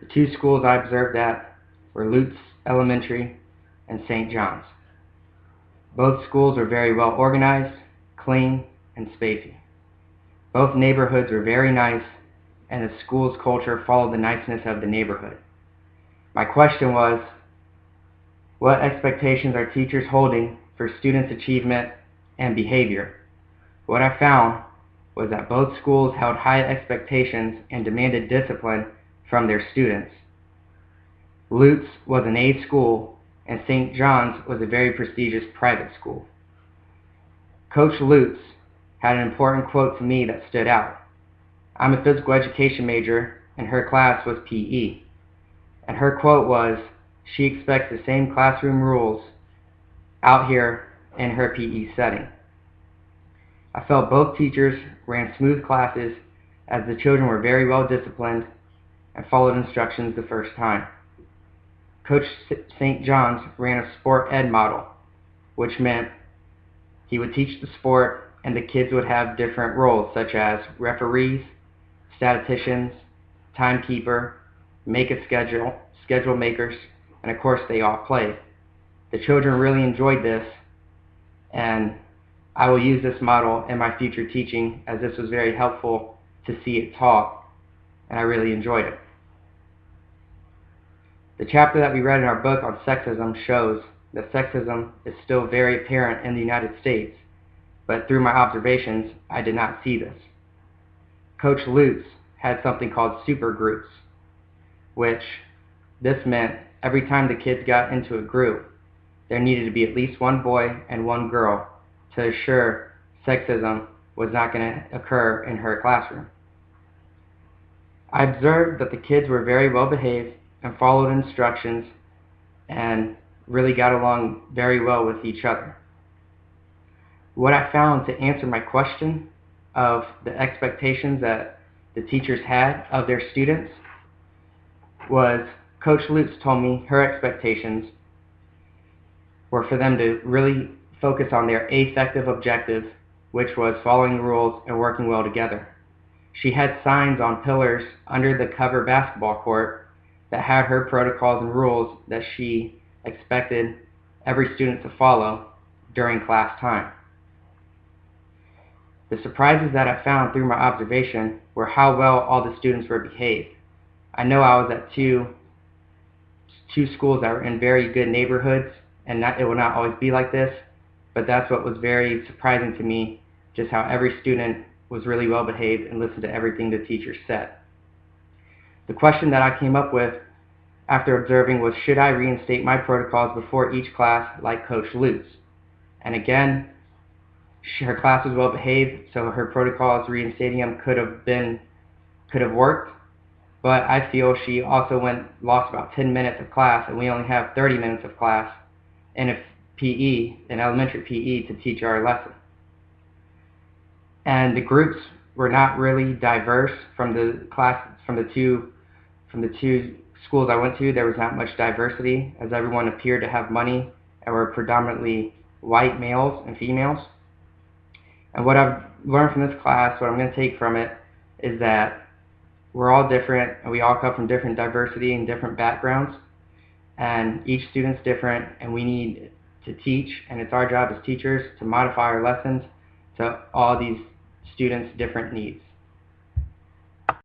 The two schools I observed at were Lutz Elementary and St. John's. Both schools were very well organized, clean, and spacey. Both neighborhoods were very nice, and the school's culture followed the niceness of the neighborhood. My question was, what expectations are teachers holding for students' achievement and behavior? What I found was that both schools held high expectations and demanded discipline from their students. Lutz was an A school, and St. John's was a very prestigious private school. Coach Lutz had an important quote to me that stood out. I'm a physical education major, and her class was PE. And her quote was, she expects the same classroom rules out here in her PE setting. I felt both teachers ran smooth classes as the children were very well disciplined and followed instructions the first time. Coach St. John's ran a sport ed model, which meant he would teach the sport and the kids would have different roles such as referees, statisticians, timekeeper, make a schedule makers, and of course they all played. The children really enjoyed this, and I will use this model in my future teaching as this was very helpful to see it taught, and I really enjoyed it. The chapter that we read in our book on sexism shows that sexism is still very apparent in the United States, but through my observations, I did not see this. Coach Lutz had something called super groups, which this meant every time the kids got into a group, there needed to be at least one boy and one girl to assure sexism was not going to occur in her classroom. I observed that the kids were very well behaved and followed instructions and really got along very well with each other. What I found to answer my question of the expectations that the teachers had of their students was Coach Lutz told me her expectations were for them to really focus on their affective objective, which was following the rules and working well together. She had signs on pillars under the cover basketball court that had her protocols and rules that she expected every student to follow during class time. The surprises that I found through my observation were how well all the students were behaved. I know I was at two schools that were in very good neighborhoods, and it will not always be like this, but that's what was very surprising to me, just how every student was really well behaved and listened to everything the teachers said. The question that I came up with after observing was, should I reinstate my protocols before each class like Coach Lutz? And again, her class was well behaved, so her protocols, reinstating them could have worked, but I feel she also lost about 10 minutes of class, and we only have 30 minutes of class in an elementary PE to teach our lesson. And the groups were not really diverse from the two schools I went to. There was not much diversity, as everyone appeared to have money and were predominantly white males and females. And what I've learned from this class, what I'm going to take from it, is that we're all different and we all come from different diversity and different backgrounds, and each student's different, and we need to teach, and it's our job as teachers to modify our lessons to all these students' different needs.